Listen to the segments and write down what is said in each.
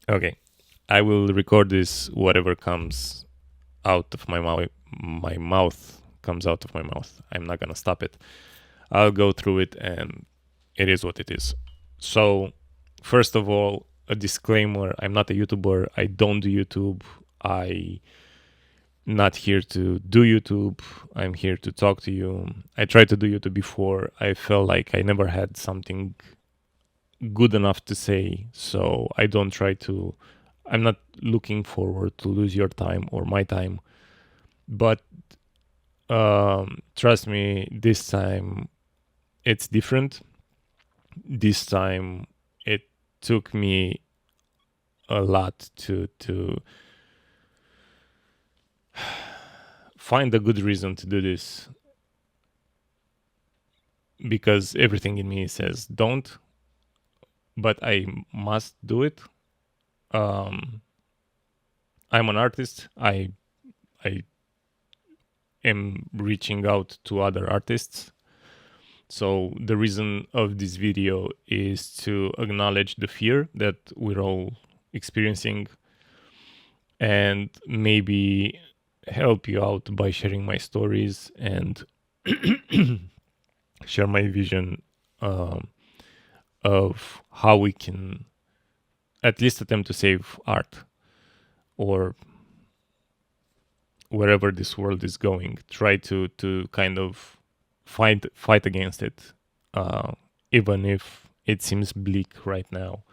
Okay, I will record this. Whatever comes out of my mouth comes out of my mouth. I'm not gonna stop it. I'll go through it, and it is what it is. So, first of all, a disclaimer: I'm not a YouTuber. I don't do YouTube. I not here to do YouTube. I'm here to talk to you. I tried to do YouTube before. I felt like I never had something good enough to say, so I don't try to. I'm not looking forward to lose your time or my time, but trust me, this time it's different. This time it took me a lot to find a good reason to do this, because everything in me says don't, but I must do it. Um, I'm an artist. I am reaching out to other artists. So the reason of this video is to acknowledge the fear that we're all experiencing and maybe help you out by sharing my stories and share my vision of how we can at least attempt to save art, or wherever this world is going. Try to kind of fight against it, even if it seems bleak right now.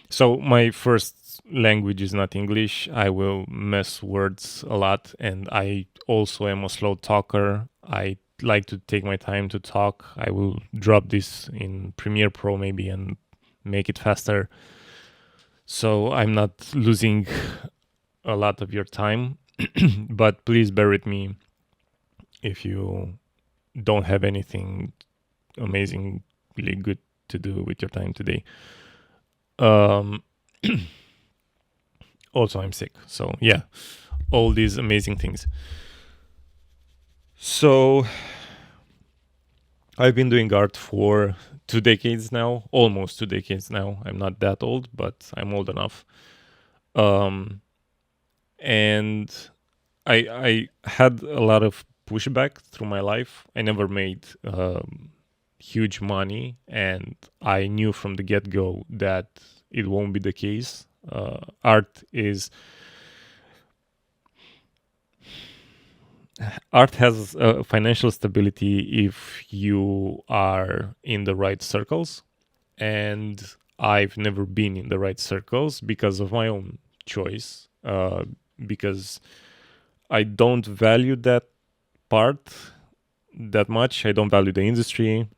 So my first language is not English. I will mess words a lot, and I also am a slow talker. I like to take my time to talk. I will drop this in Premiere Pro maybe and make it faster, so I'm not losing a lot of your time. But please bear with me if you don't have anything amazingly good to do with your time today. Um, Also, I'm sick, so yeah, all these amazing things. So, I've been doing art for 2 decades now, almost 2 decades now. I'm not that old, but I'm old enough. Um, and I had a lot of pushback through my life. I never made huge money, and I knew from the get go that it won't be the case. Art has financial stability if you are in the right circles, and I've never been in the right circles because of my own choice. Because I don't value that part that much. I don't value the industry.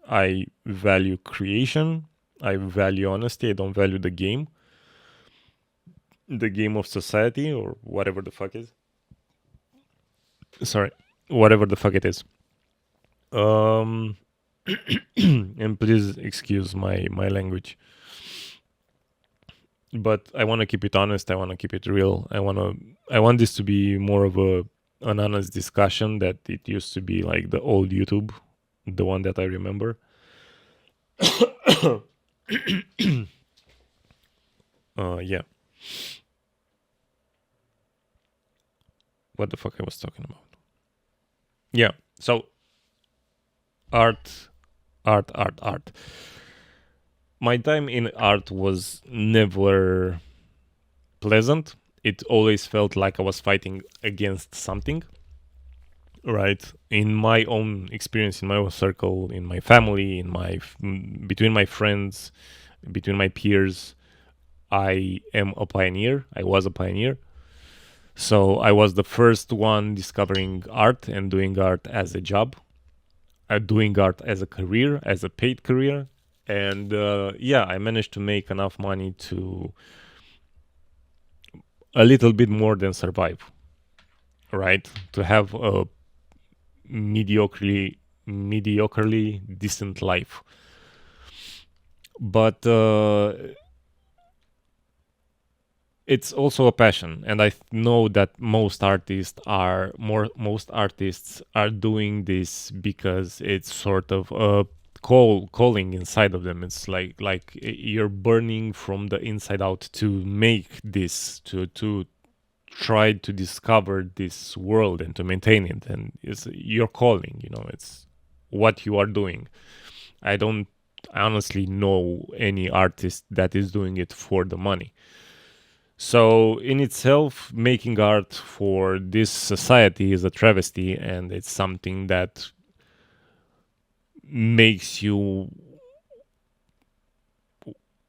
I value creation. I value honesty. I don't value the game of society, or whatever the fuck is. Sorry, whatever the fuck it is. Um, and please excuse my language, but I want to keep it honest. I want to keep it real. I want this to be more of an honest discussion that it used to be, like the old YouTube, the one that I remember. Yeah. What the fuck I was talking about? Yeah. So art, art. My time in art was never pleasant. It always felt like I was fighting against something, right? In my own experience, in my own circle, in my family, between my friends, between my peers, I am a pioneer. I was a pioneer. So I was the first one discovering art and doing art as a job, doing art as a career, as a paid career. And yeah, I managed to make enough money to a little bit more than survive, right? To have a mediocrely decent life. But it's also a passion, and I know that most artists are doing this because it's sort of a calling inside of them. It's like you're burning from the inside out to make this, to try to discover this world and to maintain it. And it's your calling, it's what you are doing. I don't honestly know any artist that is doing it for the money. So in itself, making art for this society is a travesty, and it's something that makes you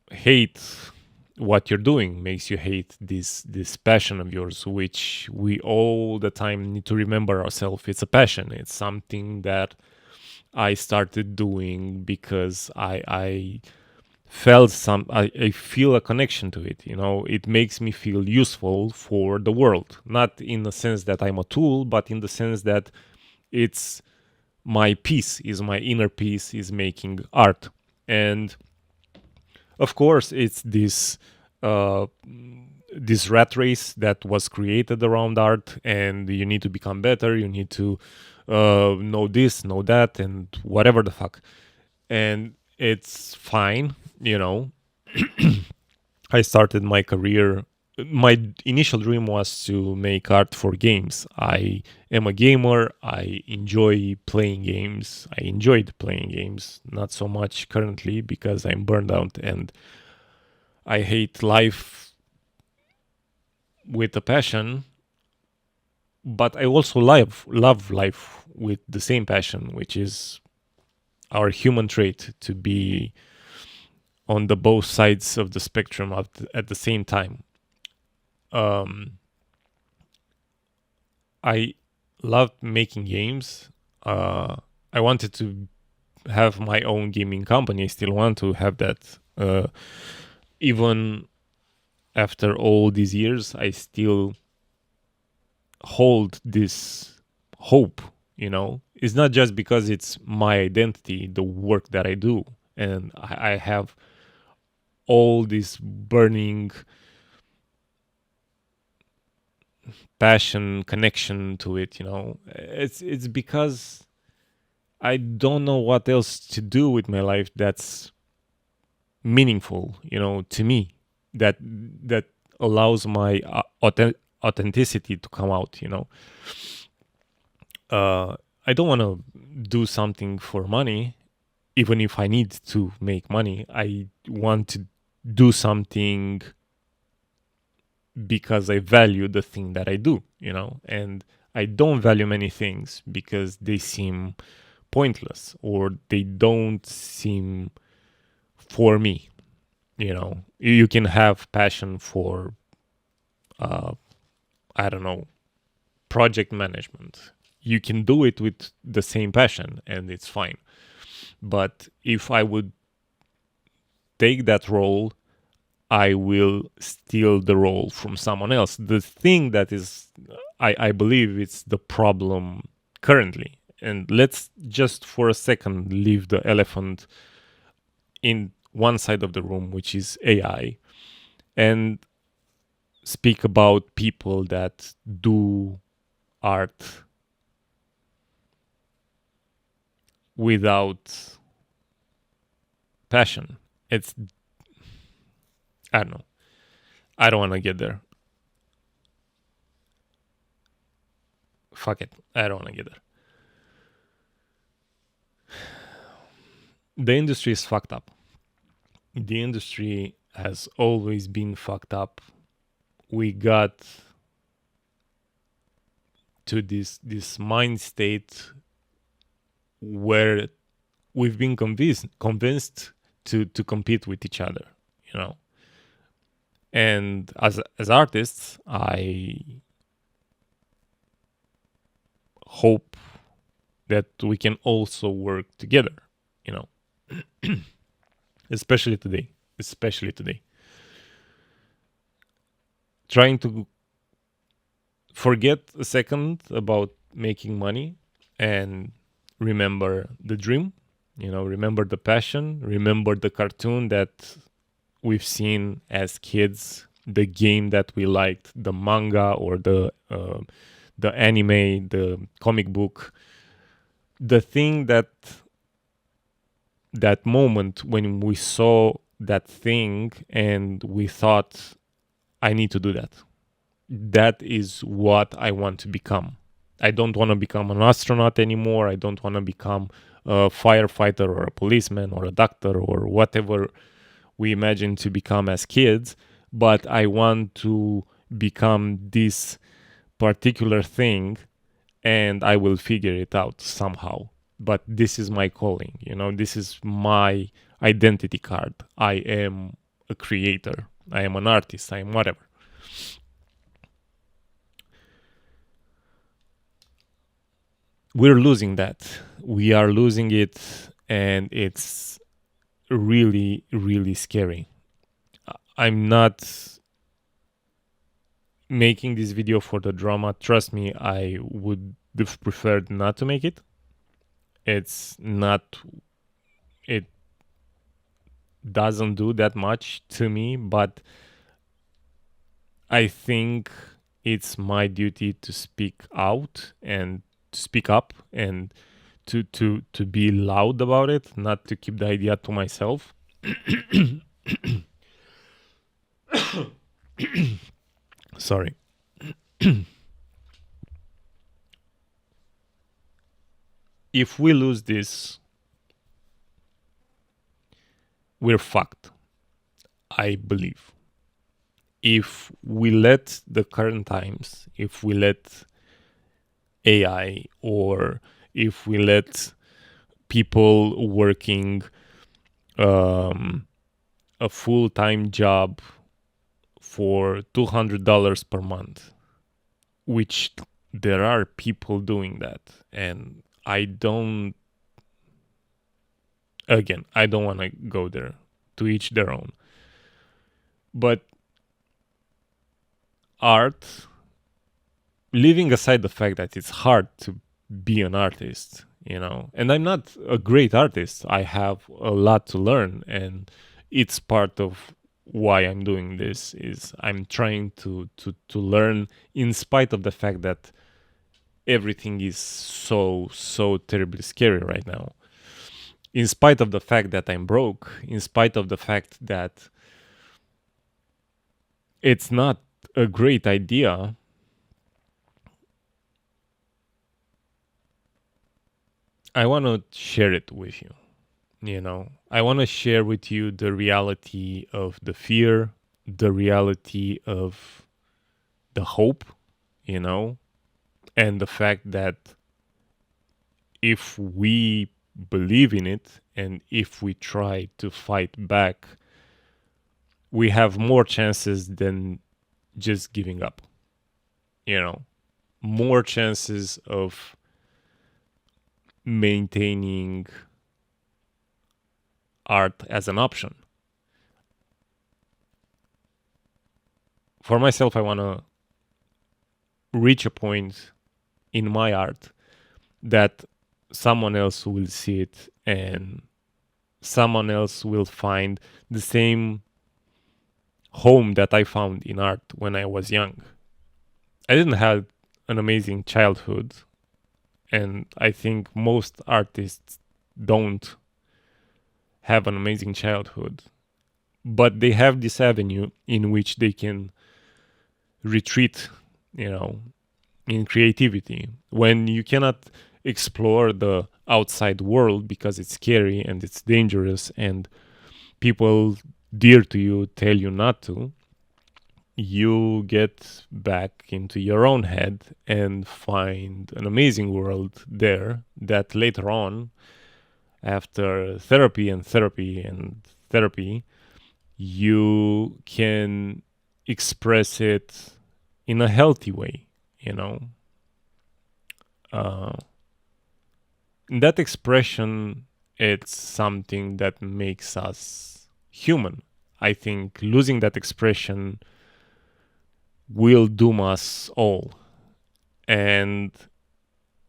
hate what you're doing, makes you hate this passion of yours, which we all the time need to remember ourselves. It's a passion. It's something that I started doing because I felt I feel a connection to it. It makes me feel useful for the world, not in the sense that I'm a tool, but in the sense that it's my peace, is my inner peace, is making art. And of course it's uh, this rat race that was created around art, and you need to become better, you need to know this, know that, and whatever the fuck. And it's fine, I started my career. My initial dream was to make art for games. I am a gamer. I enjoy playing games. I enjoyed playing games, not so much currently because I'm burned out and I hate life with a passion. But I also love life with the same passion, which is our human trait to be on the both sides of the spectrum at the same time. Um, I loved making games. I wanted to have my own gaming company. I still want to have that. Even after all these years, I still hold this hope. It's not just because it's my identity, the work that I do, and I have all this burning passion, connection to it. It's because I don't know what else to do with my life that's meaningful, to me, that allows my authenticity to come out. I don't want to do something for money, even if I need to make money. I want to do something because I value the thing that I do, and I don't value many things because they seem pointless or they don't seem for me. You can have passion for, I don't know, project management. You can do it with the same passion and it's fine. But if I would take that role, I will steal the role from someone else. The thing that is, I believe it's the problem currently. And let's just for a second leave the elephant in one side of the room, which is AI, and speak about people that do art without passion. I don't know. I don't want to get there. Fuck it. I don't want to get there. The industry is fucked up. The industry has always been fucked up. We got to this mind state where we've been convinced to compete with each other, And as artists, I hope that we can also work together, especially today. Trying to forget a second about making money and remember the dream, remember the passion, remember the cartoon that we've seen as kids, the game that we liked, the manga or the anime, the comic book, the thing that that moment when we saw that thing and we thought, I need to do that. That is what I want to become. I don't want to become an astronaut anymore. I don't want to become a firefighter or a policeman or a doctor or whatever we imagine to become as kids, but I want to become this particular thing and I will figure it out somehow. But this is my calling, this is my identity card. I am a creator, I am an artist, I am whatever. We're losing that. We are losing it, and it's really, really scary. I'm not making this video for the drama. Trust me, I would have preferred not to make it. It's not, it doesn't do that much to me, but I think it's my duty to speak out and to speak up and to be loud about it, not to keep the idea to myself. Sorry. If we lose this, we're fucked, I believe. If we let the current times, if we let AI, or if we let people working a full-time job for $200 per month, which there are people doing that, and I don't want to go there. To each their own. But art, leaving aside the fact that it's hard to be an artist, and I'm not a great artist, I have a lot to learn, and it's part of why I'm doing this. Is I'm trying to learn, in spite of the fact that everything is so terribly scary right now, in spite of the fact that I'm broke, in spite of the fact that it's not a great idea. I want to share it with you. I want to share with you the reality of the fear, the reality of the hope, and the fact that if we believe in it and if we try to fight back, we have more chances than just giving up. More chances of maintaining art as an option. For myself, I want to reach a point in my art that someone else will see it and someone else will find the same home that I found in art when I was young. I didn't have an amazing childhood, and I think most artists don't have an amazing childhood, but they have this avenue in which they can retreat, in creativity. When you cannot explore the outside world because it's scary and it's dangerous and people dear to you tell you not to, you get back into your own head and find an amazing world there that later on, after therapy and therapy and therapy, you can express it in a healthy way, that expression, it's something that makes us human. I think losing that expression will doom us all. And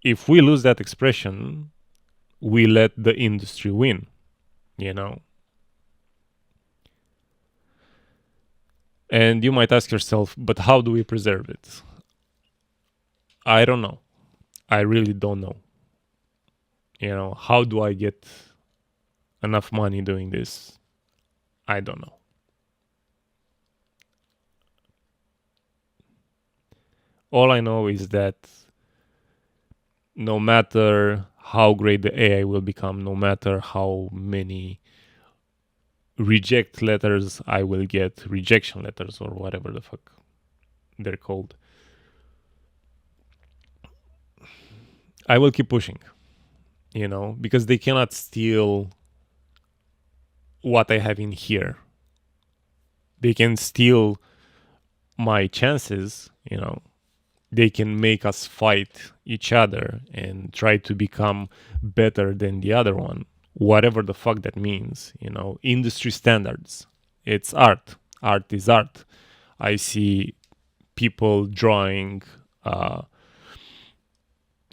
if we lose that expression, we let the industry win, And you might ask yourself, but how do we preserve it? I don't know. I really don't know. How do I get enough money doing this? I don't know. All I know is that no matter how great the AI will become, no matter how many reject letters I will get, rejection letters or whatever the fuck they're called, I will keep pushing, because they cannot steal what I have in here. They can steal my chances, they can make us fight each other and try to become better than the other one, whatever the fuck that means. Industry standards. It's art. Art is art. I see people drawing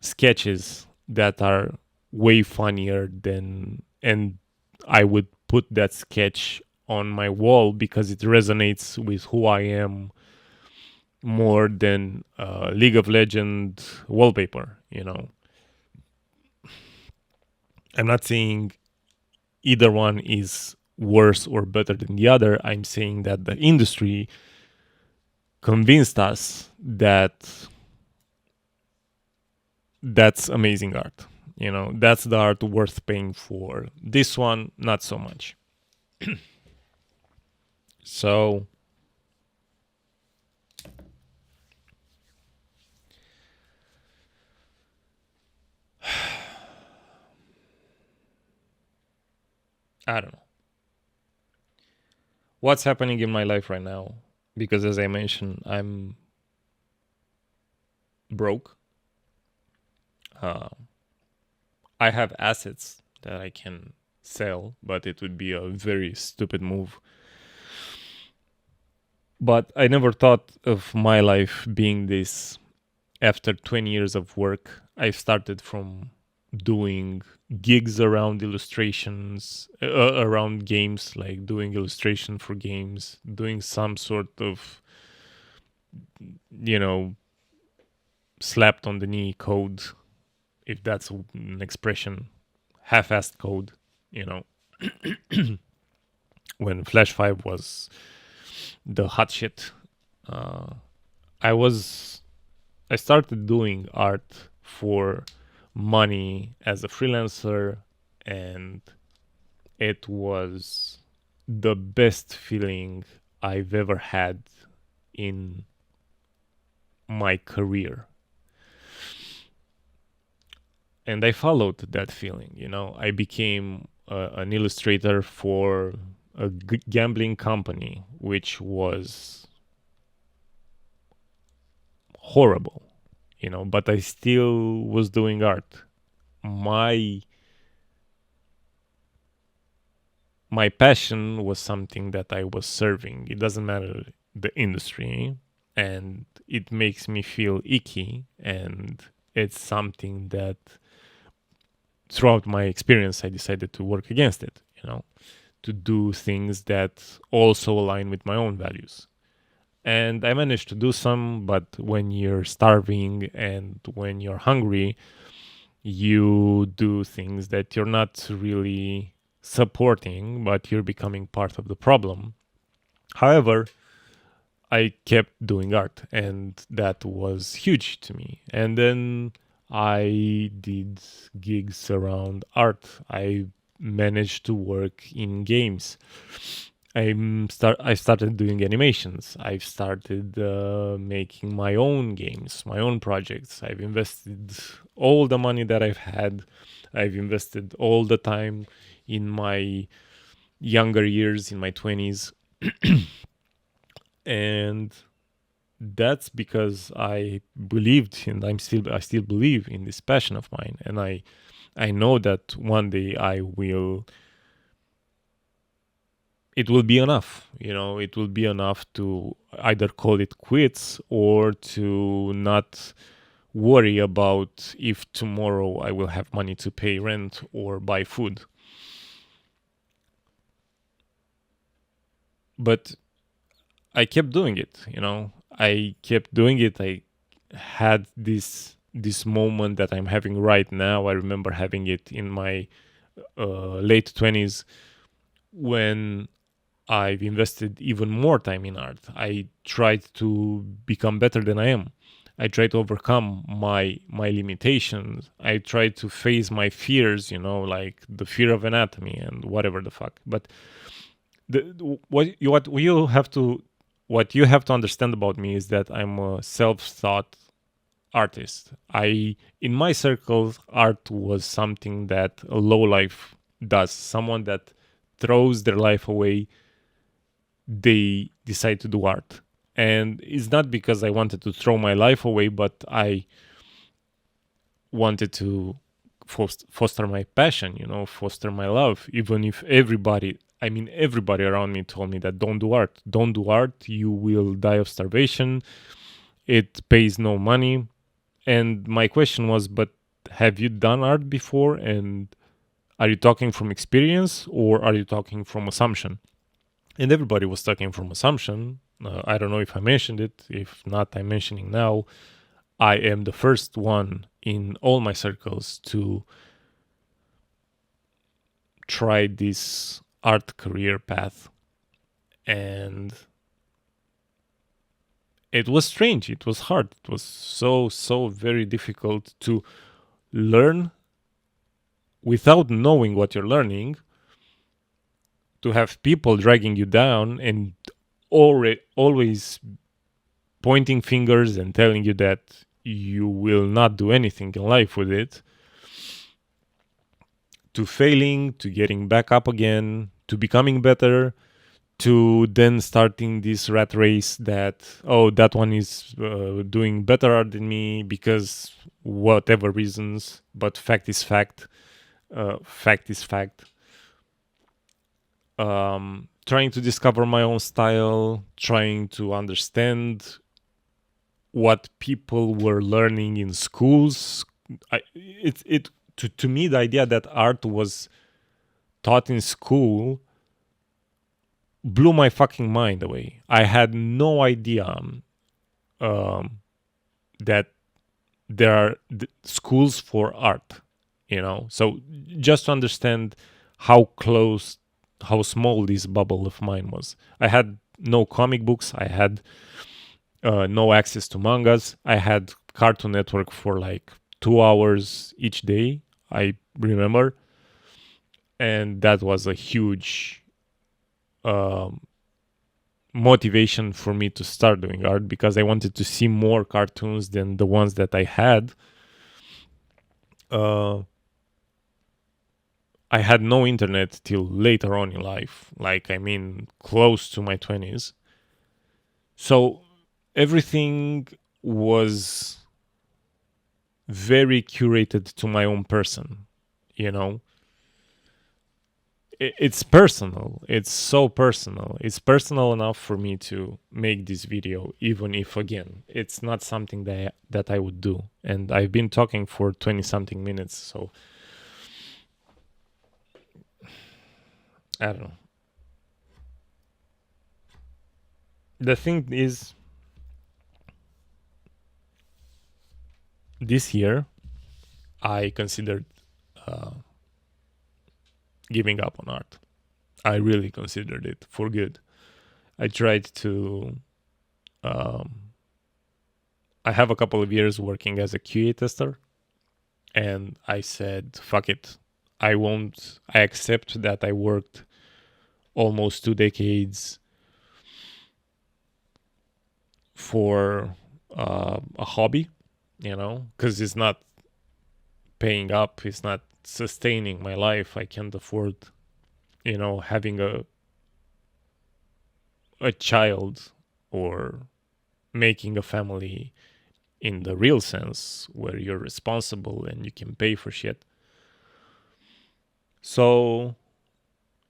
sketches that are way funnier than, and I would put that sketch on my wall because it resonates with who I am more than League of Legends wallpaper. I'm not saying either one is worse or better than the other. I'm saying that the industry convinced us that that's amazing art. That's the art worth paying for. This one, not so much. So, I don't know. What's happening in my life right now? Because as I mentioned, I'm broke. Uh, I have assets that I can sell, but it would be a very stupid move. But I never thought of my life being this. After 20 years of work, I started from doing gigs around illustrations, around games, like doing illustration for games, doing some sort of, you know, slapped on the knee code, if that's an expression, half-assed code, you know, when Flash 5 was the hot shit. Uh, I was I started doing art for money as a freelancer, and it was the best feeling I've ever had in my career. And I followed that feeling, I became an illustrator for a gambling company, which was horrible, but I still was doing art. My my passion was something that I was serving. It doesn't matter the industry, and it makes me feel icky, and it's something that throughout my experience I decided to work against it, to do things that also align with my own values. And I managed to do some, but when you're starving and when you're hungry, you do things that you're not really supporting, but you're becoming part of the problem. However, I kept doing art, and that was huge to me. And then I did gigs around art. I managed to work in games. I started doing animations. I've started making my own games, my own projects. I've invested all the money that I've had. I've invested all the time in my younger years, in my 20s. And that's because I believed, and I still believe in this passion of mine. And I know that one day it will be enough. It will be enough to either call it quits or to not worry about if tomorrow I will have money to pay rent or buy food. But I kept doing it, I kept doing it. I had this moment that I'm having right now. I remember having it in my late 20s, when I've invested even more time in art. I tried to become better than I am. I tried to overcome my limitations. I tried to face my fears, like the fear of anatomy and whatever the fuck. But what you have to understand about me is that I'm a self-taught artist. In my circles, art was something that a low life does. Someone that throws their life away, they decide to do art. And it's not because I wanted to throw my life away, but I wanted to foster my passion, foster my love. Even if everybody around me told me that don't do art, you will die of starvation, it pays no money. And my question was, but have you done art before? And are you talking from experience or are you talking from assumption? And everybody was talking from assumption. I don't know if I mentioned it. If not, I'm mentioning now. I am the first one in all my circles to try this art career path. And it was strange. It was hard. It was so very difficult to learn without knowing what you're learning, to have people dragging you down and always pointing fingers and telling you that you will not do anything in life with it, to failing, to getting back up again, to becoming better, to then starting this rat race that, oh, that one is doing better art than me because whatever reasons, but fact is fact. Fact is fact. Trying to discover my own style, trying to understand what people were learning in schools. To me, the idea that art was taught in school blew my fucking mind away. I had no idea that there are schools for art, So just to understand how small this bubble of mine was. I had no comic books. I had no access to mangas. I had Cartoon Network for like 2 hours each day, I remember. And that was a huge motivation for me to start doing art, because I wanted to see more cartoons than the ones that I had. I had no internet till later on in life, close to my 20s. So everything was very curated to my own person, you know? It's personal. It's so personal. It's personal enough for me to make this video, even if, again, it's not something that I would do. And I've been talking for 20-something minutes, so I don't know. The thing is, this year, I considered giving up on art. I really considered it for good. I tried to. I have a couple of years working as a QA tester, and I said, fuck it. I won't. I accept that I worked almost 2 decades for a hobby, because it's not paying up, it's not sustaining my life. I can't afford, having a child or making a family in the real sense where you're responsible and you can pay for shit. So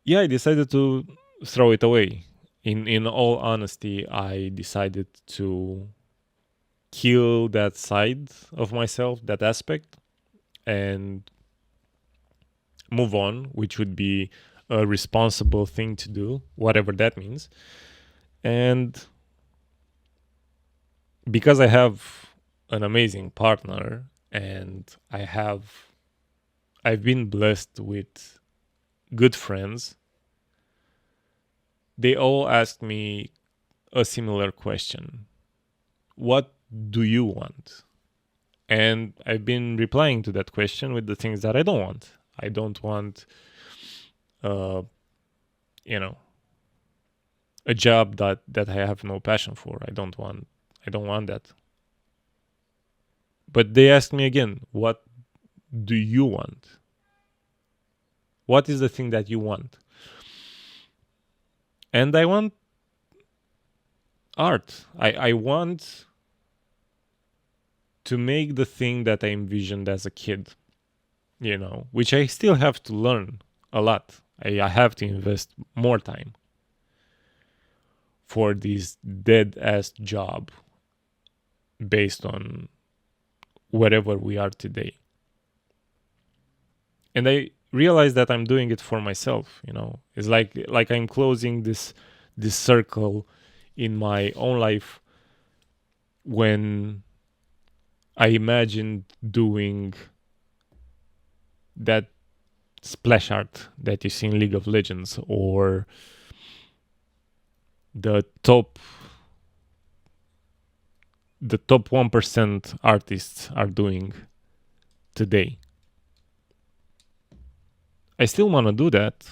yeah, I decided to throw it away. In all honesty, I decided to kill that side of myself, that aspect, and move on, which would be a responsible thing to do, whatever that means. And because I have an amazing partner and I have I've been blessed with good friends. They all ask me a similar question: what do you want? And I've been replying to that question with the things that I don't want. I don't want, uh, you know, a job that I have no passion for. I don't want that. But they ask me again, what do you want? What is the thing that you want? And I want art. I want to make the thing that I envisioned as a kid, which I still have to learn a lot. I have to invest more time for this dead ass job based on wherever we are today. And I realize that I'm doing it for myself. It's like I'm closing this circle in my own life when I imagined doing that splash art that you see in League of Legends, or the top 1% artists are doing today. I still want to do that,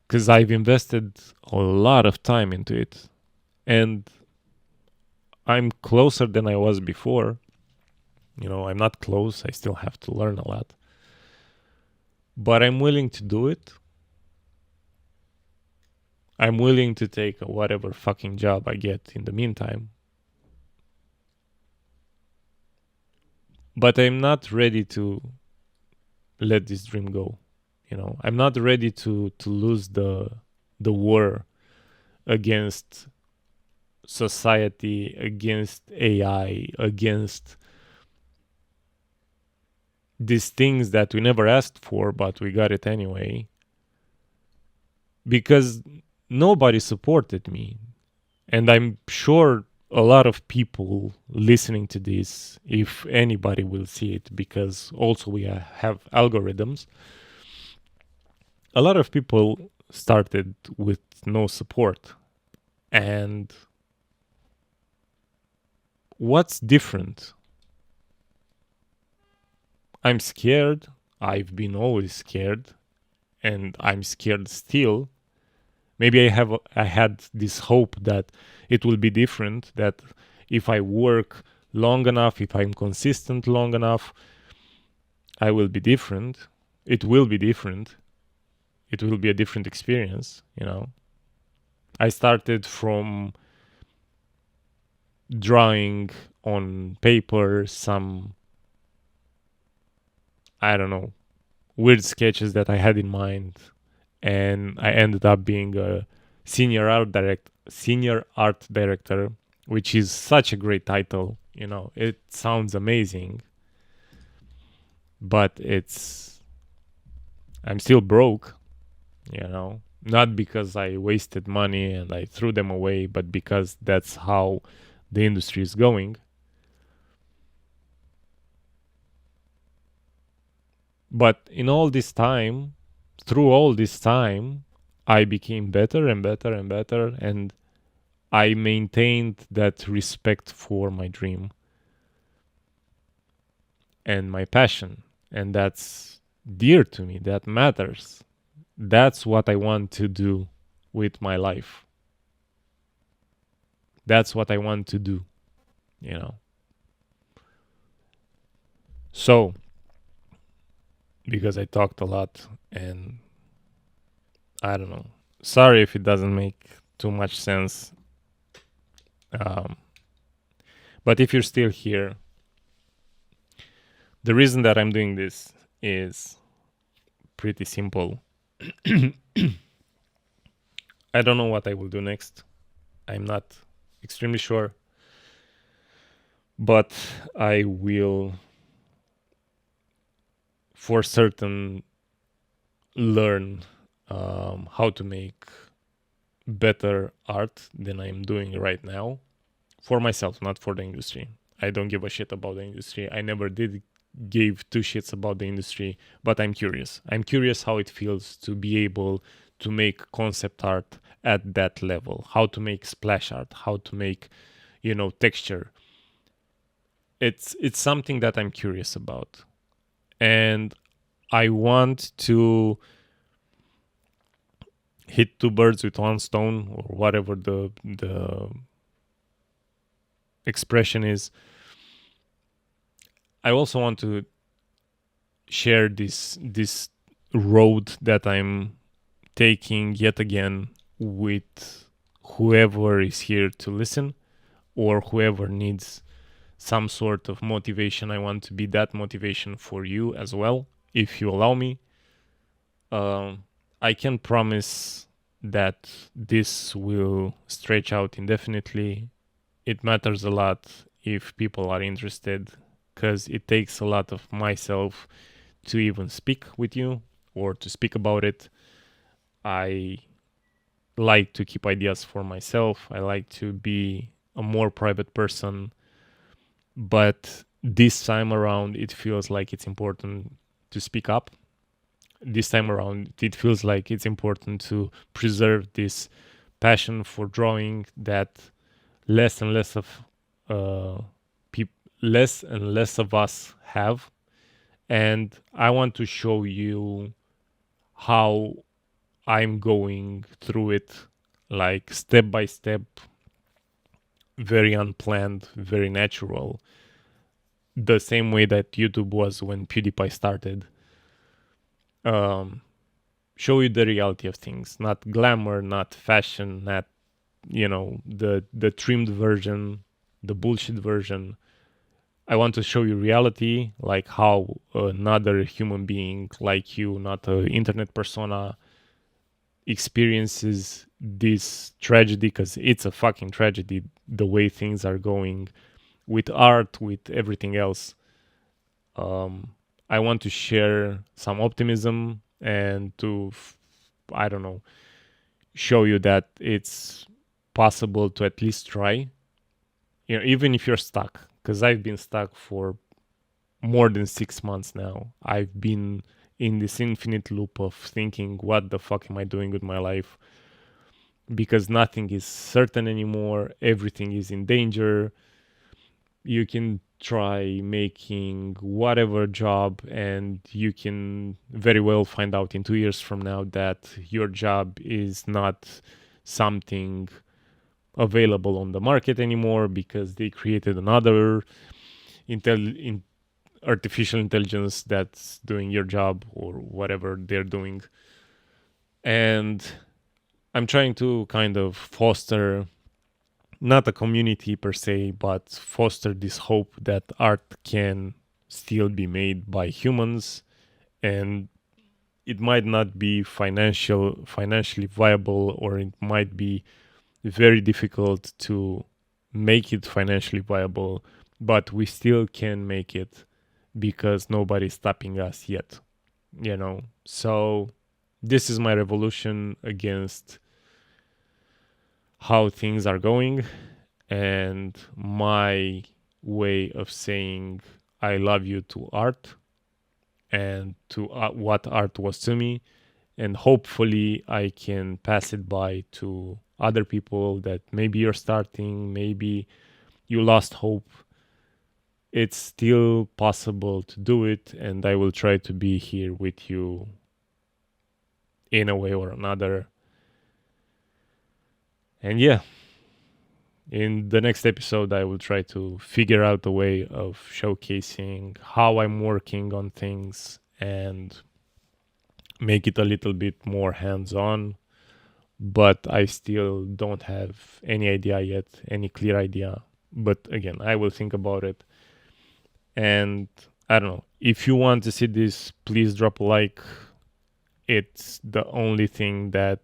because I've invested a lot of time into it, and I'm closer than I was before. I'm not close. I still have to learn a lot, but I'm willing to do it. I'm willing to take whatever fucking job I get in the meantime. But I'm not ready to let this dream go. I'm not ready to lose the war against society, against AI, against these things that we never asked for, but we got it anyway. Because nobody supported me. And I'm sure a lot of people listening to this, if anybody will see it, because also we have algorithms, a lot of people started with no support. And what's different? I'm scared. I've been always scared, and I'm scared still. Maybe I had this hope that it will be different, that if I work long enough, if I'm consistent long enough, I will be different. It will be different. It will be a different experience. I started from drawing on paper some, I don't know, weird sketches that I had in mind, and I ended up being a senior art director, which is such a great title. It sounds amazing, but I'm still broke. Not because I wasted money and I threw them away, but because that's how the industry is going. But through all this time, I became better and better and better, and I maintained that respect for my dream and my passion. And that's dear to me. That matters. That's what I want to do with my life. That's what I want to do. So, because I talked a lot and I don't know. Sorry if it doesn't make too much sense. Um, but if you're still here, the reason that I'm doing this is pretty simple. I don't know what I will do next. I'm not extremely sure. But I will, for certain, learn how to make better art than I'm doing right now. For myself, not for the industry. I don't give a shit about the industry. I never did gave two shits about the industry, but I'm curious. I'm curious how it feels to be able to make concept art at that level, how to make splash art, how to make, texture. It's something that I'm curious about. And I want to hit two birds with one stone, or whatever the expression is. I also want to share this road that I'm taking yet again with whoever is here to listen, or whoever needs some sort of motivation. I want to be that motivation for you as well, if you allow me. I can promise that this will stretch out indefinitely. It matters a lot if people are interested, because it takes a lot of myself to even speak with you or to speak about it. I like to keep ideas for myself. I like to be a more private person. But this time around, it feels like it's important to speak up. This time around, it feels like it's important to preserve this passion for drawing that less and less of uh, less and less of us have. And I want to show you how I'm going through it, like step by step, very unplanned, very natural, the same way that YouTube was when PewDiePie started. Um, Show you the reality of things, not glamour, not fashion, not the trimmed version, the bullshit version. I want to show you reality, like how another human being like you, not an internet persona, experiences this tragedy, because it's a fucking tragedy the way things are going with art, with everything else. I want to share some optimism and to, I don't know, show you that it's possible to at least try. Even if you're stuck, because I've been stuck for more than 6 months now. I've been in this infinite loop of thinking, what the fuck am I doing with my life? Because nothing is certain anymore. Everything is in danger. You can try making whatever job, and you can very well find out in 2 years from now that your job is not something available on the market anymore, because they created another artificial intelligence that's doing your job or whatever they're doing. And I'm trying to kind of foster not a community per se, but foster this hope that art can still be made by humans, and it might not be financially viable, or it might be very difficult to make it financially viable, but we still can make it because nobody's stopping us yet. So this is my revolution against how things are going, and my way of saying I love you to art, and to what art was to me. And hopefully I can pass it by to other people that maybe you're starting, maybe you lost hope. It's still possible to do it, and I will try to be here with you in a way or another. And yeah, in the next episode, I will try to figure out a way of showcasing how I'm working on things and make it a little bit more hands-on. But I still don't have any idea yet, any clear idea. But again, I will think about it. And I don't know. If you want to see this, please drop a like. It's the only thing that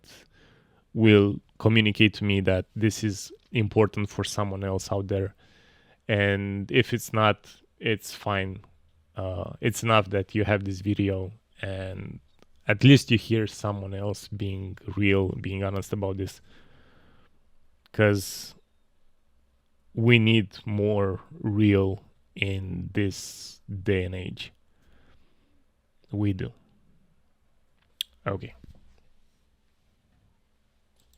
will communicate to me that this is important for someone else out there. And if it's not, it's fine. It's enough that you have this video, and at least you hear someone else being real, being honest about this. Because we need more real in this day and age. We do. Okay.